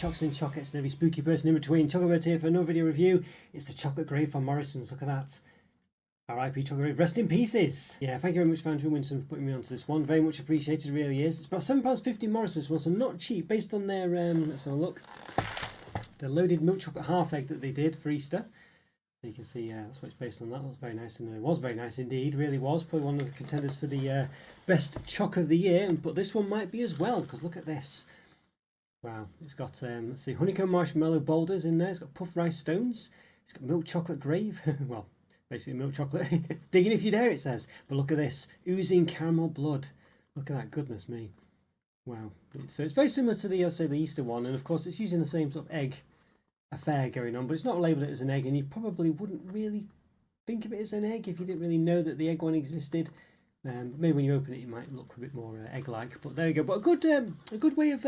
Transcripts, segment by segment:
chocolates and chocolates and every spooky person in between. Chocobert's here for another video review. It's the chocolate grave from Morrisons. Look at that. R.I.P. Chocolate Grave. Rest in pieces. Yeah, thank you very much, Andrew Winton, for putting me onto this one. Very much appreciated, it really is. It's about £7.50 Morrisons one, so not cheap based on their, let's have a look. The loaded milk chocolate half egg that they did for Easter. So you can see that's what it's based on. That was very nice, and it was very nice indeed. Really was. Probably one of the contenders for the best choc of the year. But this one might be as well, because look at this. Wow, it's got let's see, honeycomb marshmallow boulders in there. It's got puffed rice stones. It's got milk chocolate grave. Well, basically milk chocolate. Digging if you dare, it says. But look at this, oozing caramel blood. Look at that, goodness me. Wow. So it's very similar to the, I'll say, the Easter one, and of course it's using the same sort of egg affair going on, but it's not labelled as an egg, and you probably wouldn't really think of it as an egg if you didn't really know that the egg one existed. Maybe when you open it, it might look a bit more egg-like. But there you go. But a good way of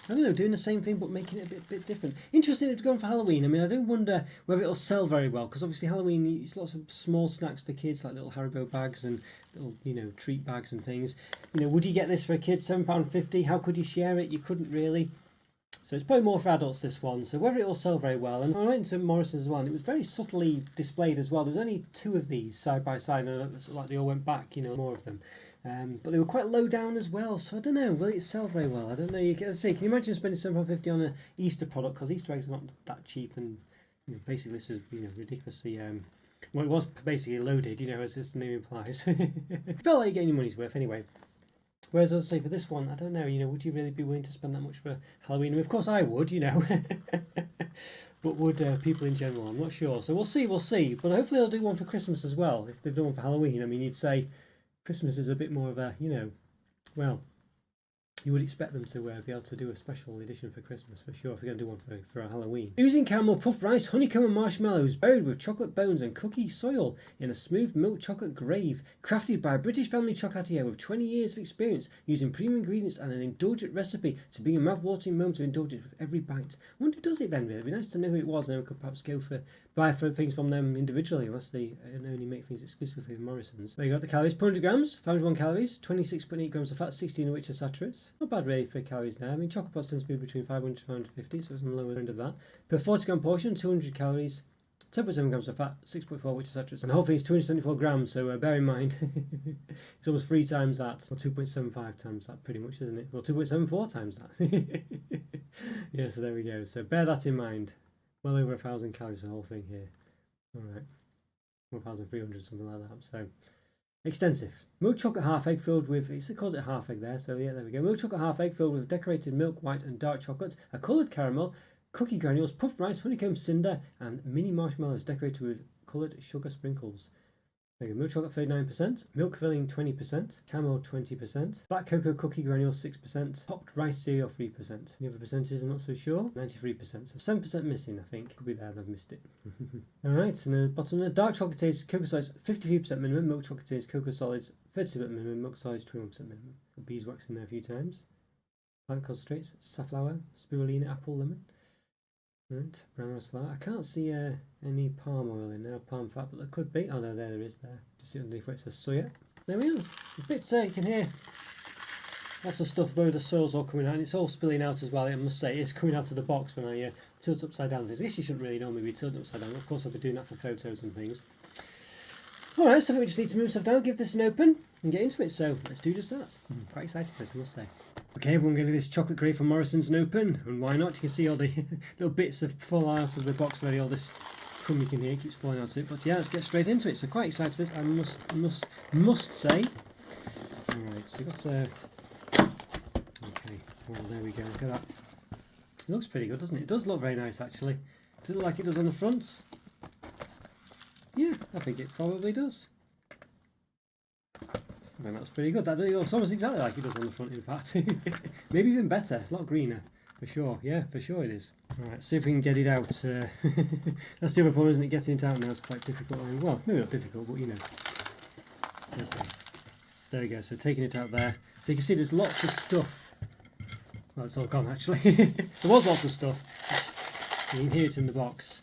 I don't know, doing the same thing but making it a bit different. Interesting it's going for Halloween. I mean, I do wonder whether it'll sell very well, because obviously Halloween, it's lots of small snacks for kids, like little Haribo bags and little, you know, treat bags and things. You know, would you get this for a kid? £7.50. How could you share it? You couldn't really. So it's probably more for adults, this one. So whether it will sell very well. And I went into Morrisons as well, and it was very subtly displayed as well. There was only 2 of these side by side, and it was like they all went back, you know, more of them. But they were quite low down as well, so I don't know, will it sell very well? I don't know. Let's see, can you imagine spending £7.50 on an Easter product? Because Easter eggs are not that cheap, and you know, basically this is, you know, ridiculously, well, it was basically loaded, you know, as the name implies. It felt like you're getting your money's worth anyway. Whereas I'd say for this one, I don't know, you know, would you really be willing to spend that much for Halloween? I mean, of course I would, you know, but would people in general? I'm not sure. So we'll see. But hopefully they'll do one for Christmas as well. If they've done one for Halloween, I mean, you'd say Christmas is a bit more of a, you know, well, you would expect them to be able to do a special edition for Christmas for sure, if they're going to do one for a Halloween. Oozing caramel, puffed rice, honeycomb and marshmallows, buried with chocolate bones and cookie soil in a smooth milk chocolate grave, crafted by a British family chocolatier with 20 years of experience, using premium ingredients and an indulgent recipe to bring a mouth-watering moment of indulgence with every bite. I wonder who does it then, really. It'd be nice to know who it was, and then we could perhaps go buy things from them individually, unless they only make things exclusively for Morrisons. There you got the calories: 400 grams, 501 calories, 26.8 grams of fat, 16 of which are saturates. Not bad really for calories there. I mean, chocolate pots tends to be between 500 to 550, so it's on the lower end of that. Per 40 gram portion, 200 calories, 10.7 grams of fat, 6.4 which are saturates. And the whole thing is 274 grams, so bear in mind, it's almost 3 times that, or 2.75 times that, pretty much, isn't it? Well, 2.74 times that. Yeah, so there we go. So bear that in mind. Well over 1,000 calories the whole thing here. Alright, 1,300, something like that. So extensive. Milk chocolate half egg filled with, it calls it half egg there, so yeah, there we go. Milk chocolate half egg filled with decorated milk, white and dark chocolate, a coloured caramel, cookie granules, puffed rice, honeycomb cinder, and mini marshmallows decorated with coloured sugar sprinkles. There you go. Milk chocolate 39%, milk filling 20%, caramel 20%, black cocoa cookie granules 6%, popped rice cereal 3%. The other percentages I'm not so sure. 93%, so 7% missing, I think. Could be there, I've missed it. Alright, and the bottom there, dark chocolate taste, cocoa solids 53% minimum, milk chocolate taste, cocoa solids 30% minimum, milk solids 21% minimum. Got beeswax in there a few times. Plant concentrates, safflower, spirulina, apple, lemon. Right, brown rice flour. I can't see any palm oil in there, palm fat, but there could be. Oh, there it is there. Just see underneath where it says soya. There we are. A bit, you can hear lots of stuff where the soil's all coming out, and it's all spilling out as well, I must say. It's coming out of the box when I tilt upside down. I guess you shouldn't really normally be tilted upside down. Of course, I'll be doing that for photos and things. Alright, so I think we just need to move stuff down, give this an open, and get into it. So let's do just that. I'm quite excited for this, I must say. Okay, everyone, going to do this chocolate grave from Morrisons and open, and why not? You can see all the little bits have fallen out of the box already. All this crumb you can hear keeps falling out of it. But yeah, let's get straight into it. So quite excited for this, I must say. Alright, so we've got okay, well there we go. Look at that. It looks pretty good, doesn't it? It does look very nice actually. Does it look like it does on the front? Yeah, I think it probably does. I think that's pretty good. That looks almost exactly like it does on the front, in fact. Maybe even better. It's a lot greener, for sure. Yeah, for sure it is. Alright, see if we can get it out. That's the other problem, isn't it? Getting it out now is quite difficult. Well, maybe not difficult, but you know. Okay. So there we go. So taking it out there. So you can see there's lots of stuff. Well, it's all gone actually. There was lots of stuff. You can hear it in the box.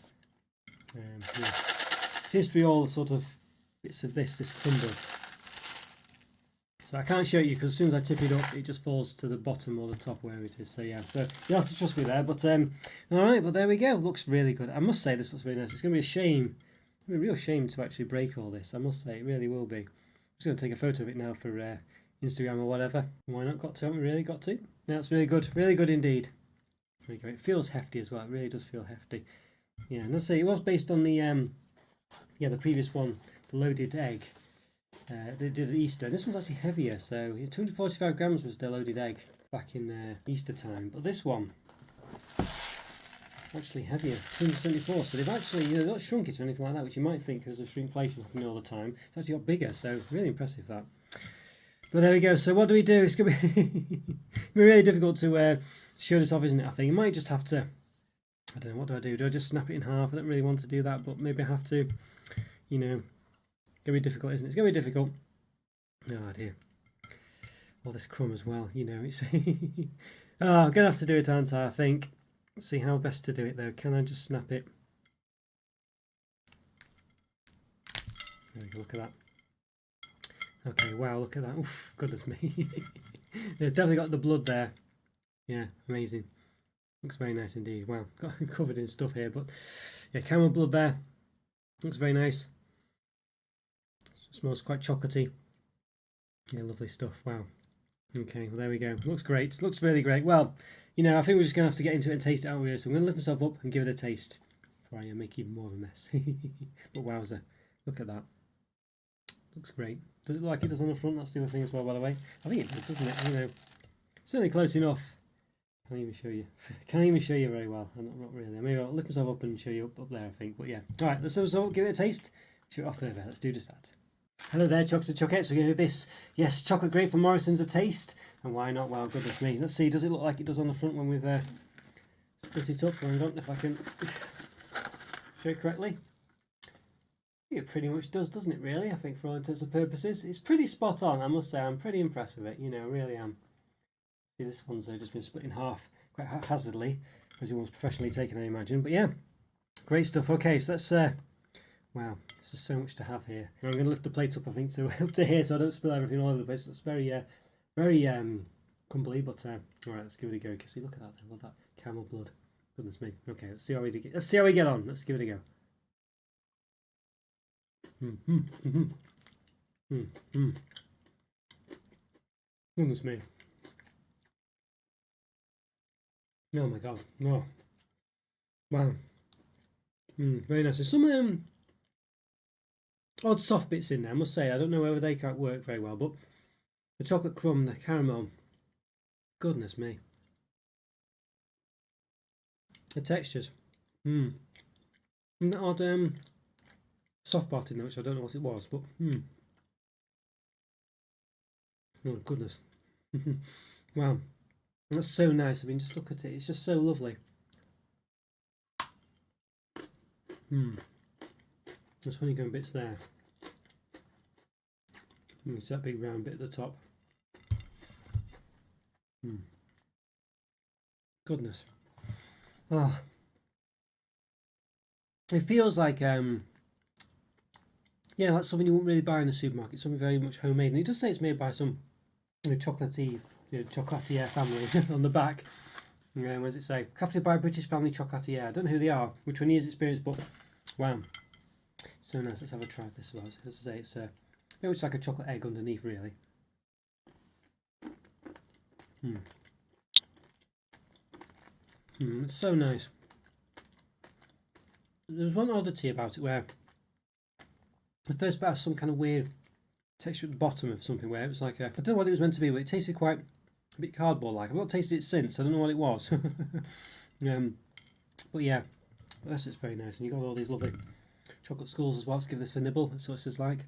Yeah. Seems to be all sort of bits of this crumble. So I can't show you because as soon as I tip it up, it just falls to the bottom or the top where it is. So yeah, so you'll have to trust me there. But all right, but there we go. Looks really good. I must say this looks really nice. It's going to be a shame, a real shame to actually break all this. I must say it really will be. I'm just going to take a photo of it now for Instagram or whatever. Why not? Got to? Haven't we really got to? No, it's really good indeed. There we go. It feels hefty as well. It really does feel hefty. Yeah, and let's see. It was based on the the previous one, the loaded egg. They did at Easter. This one's actually heavier, so 245 grams was the loaded egg back in Easter time. But this one, actually heavier, 274. So they've actually not shrunk it or anything like that, which you might think because of shrinkflation happening all the time. It's actually got bigger, so really impressive that. But there we go. So what do we do? It's going to be really difficult to show this off, isn't it? I think you might just have to. I don't know. What do I do? Do I just snap it in half? I don't really want to do that, but maybe I have to. You know. It's going to be difficult, isn't it? It's going to be difficult. Oh dear. All this crumb as well, you know. It's I'm going to have to do it, aren't I think. Let's see how best to do it though. Can I just snap it? There we go, look at that. Okay, wow, look at that. Oof, goodness me. They've definitely got the blood there. Yeah, amazing. Looks very nice indeed. Wow, got covered in stuff here, but yeah, camel blood there. Looks very nice. Smells quite chocolatey. Yeah, lovely stuff. Wow. Okay, well there we go. Looks great. Looks really great. Well, you know, I think we're just going to have to get into it and taste it out here. So I'm going to lift myself up and give it a taste before I make even more of a mess. But wowzer, look at that. Looks great. Does it look like it does on the front? That's the other thing as well, by the way. I think it does, doesn't it? You know, certainly close enough. Can't even show you. Can't even show you very well. Not really. Maybe I'll lift myself up and show you up there, I think. But yeah. All right, let's give it a taste. Show it off further. Let's do just that. Hello there, Chocks and Chocettes. We're going to do this, yes, chocolate grape from Morrisons a taste. And why not? Well, goodness me. Let's see, does it look like it does on the front when we've split it up? I don't know if I can show it correctly. I think it pretty much does, doesn't it, really? I think for all intents and purposes. It's pretty spot on, I must say. I'm pretty impressed with it, you know, really am. See, this one's just been split in half quite haphazardly, as it was professionally taken, I imagine. But yeah, great stuff. Okay, so let's... wow, there's just so much to have here. I'm going to lift the plate up, I think, to up to here, so I don't spill everything all over the place. It's very, very crumbly, but all right, let's give it a go. See, look at that, look at that camel blood. Goodness me. Okay, let's see how we get. Let's see how we get on. Let's give it a go. Goodness me. Oh my god. Oh. Wow. Very nice. There's some odd soft bits in there, I must say. I don't know whether they can't work very well, but the chocolate crumb, the caramel, goodness me. The textures. And that odd soft part in there, which I don't know what it was, but oh goodness. Wow. That's so nice. I mean, just look at it. It's just so lovely. There's honeycomb bits there. It's that big round bit at the top. Goodness. Oh. It feels like yeah, like something you wouldn't really buy in the supermarket. Something very much homemade. And it does say it's made by some chocolatey, chocolatier family on the back. What does it say? Crafted by a British family chocolatier. I don't know who they are, which one is experience, but wow. So nice. Let's have a try of this as well. As I say, it's very much like a chocolate egg underneath, really. It's so nice. There's one oddity about it where the first bit has some kind of weird texture at the bottom of something where it was like I don't know what it was meant to be, but it tasted quite a bit cardboard-like. I've not tasted it since. I don't know what it was. But yeah, that's it's very nice. And you've got all these lovely chocolate skulls as well. Let's give this a nibble. That's what this is like.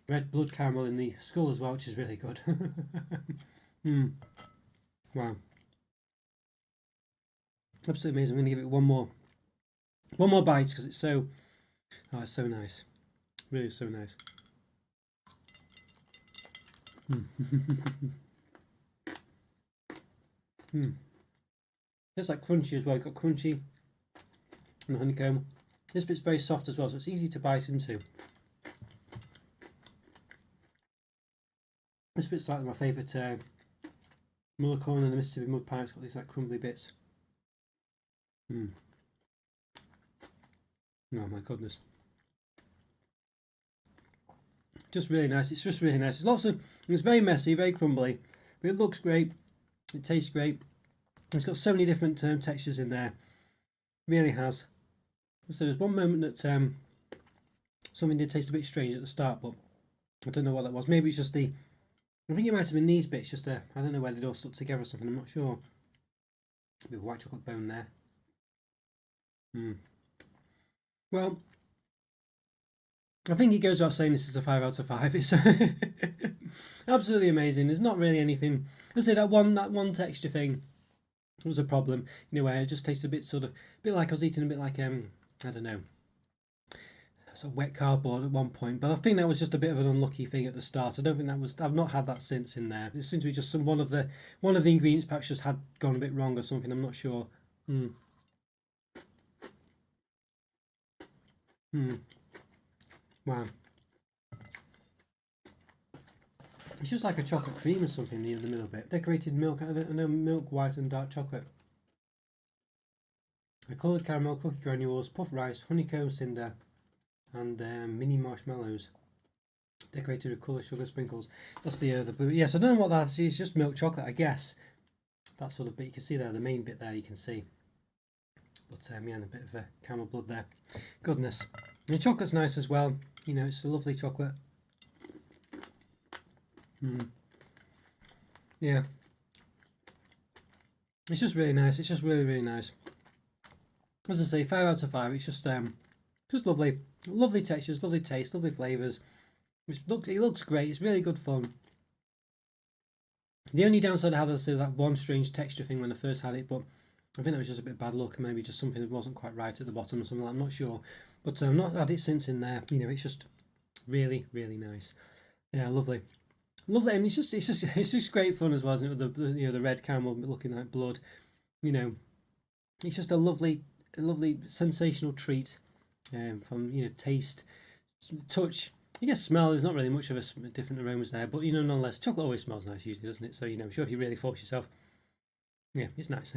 Red blood caramel in the skull as well, which is really good. Wow. Absolutely amazing. I'm going to give it one more bite because it's so, it's so nice. Really so nice. It's like crunchy as well. You've got crunchy and honeycomb. This bit's very soft as well, so it's easy to bite into. This bit's like my favourite Muller corn and the Mississippi mud pie. It's got these like crumbly bits. Oh my goodness. Just really nice. It's just really nice. It's very messy, very crumbly, but it looks great. It tastes great. It's got so many different textures in there. Really has. So there's one moment that something did taste a bit strange at the start, but I don't know what that was. Maybe it's just I think it might have been these bits, just I don't know where they'd all stuck together or something, I'm not sure. A bit of white chocolate bone there. Well, I think it goes without saying this is a 5 out of 5. It's absolutely amazing. There's not really anything. I say that one texture thing was a problem, where it just tastes a bit like I was eating a bit like I don't know, sort of wet cardboard at one point. But I think that was just a bit of an unlucky thing at the start. I don't think that was. I've not had that since in there. It seems to be just one of the ingredients perhaps just had gone a bit wrong or something. I'm not sure. Wow. It's just like a chocolate cream or something in the middle bit. Decorated milk, I know milk, white and dark chocolate. A coloured caramel, cookie granules, puffed rice, honeycomb cinder and mini marshmallows. Decorated with colour sugar sprinkles. That's the blue. Yes, I don't know what that is. It's just milk chocolate, I guess. That sort of bit you can see there, the main bit there you can see. But yeah, and a bit of caramel blood there. Goodness. And the chocolate's nice as well. It's a lovely chocolate. Yeah. It's just really nice. It's just really, really nice. As I say, 5 out of 5. It's just lovely. Lovely textures, lovely taste, lovely flavours. It looks great. It's really good fun. The only downside I had is that one strange texture thing when I first had it, but I think that was just a bit of bad luck, and maybe just something that wasn't quite right at the bottom or something. I'm not sure, but I've not had it since in there. It's just really, really nice. Yeah, lovely, and it's just great fun as well, isn't it? With the red caramel looking like blood. It's just a lovely sensational treat. From taste, touch. I guess smell. There's not really much of a different aromas there, but nonetheless, chocolate always smells nice usually, doesn't it? So I'm sure if you really force yourself. Yeah, it's nice.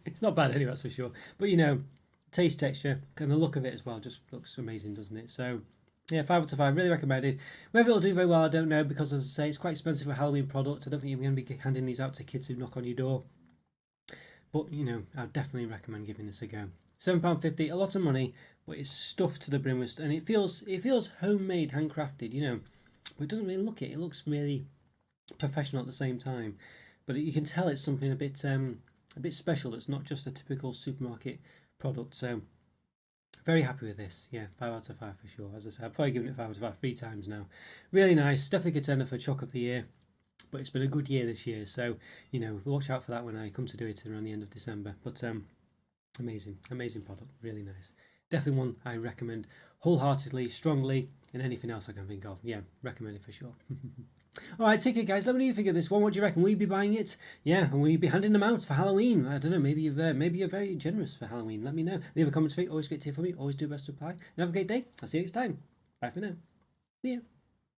It's not bad anyway, that's for sure. But taste, texture, and the look of it as well just looks amazing, doesn't it? So yeah, 5 out of 5, really recommended. Whether it'll do very well, I don't know, because as I say, it's quite expensive for a Halloween product. I don't think you're going to be handing these out to kids who knock on your door. But I'd definitely recommend giving this a go. £7.50, a lot of money, but it's stuffed to the brim with, and it feels homemade, handcrafted, but it doesn't really look it. It looks really professional at the same time. But you can tell it's something a bit special. That's not just a typical supermarket product. So very happy with this. Yeah, 5 out of 5 for sure. As I said, I've probably given it 5 out of 5 3 times now. Really nice. Definitely contender for Choc of the Year. But it's been a good year this year. So watch out for that when I come to do it around the end of December. But amazing product. Really nice. Definitely one I recommend wholeheartedly, strongly, and anything else I can think of. Yeah, recommend it for sure. Alright, take it guys, let me know what you think of this one. What do you reckon? Will you be buying it? Yeah, and will you be handing them out for Halloween? I don't know, maybe you're very generous for Halloween. Let me know. Leave a comment for me, always great to hear from you, always do best to reply. And have a great day. I'll see you next time. Bye for now. See ya.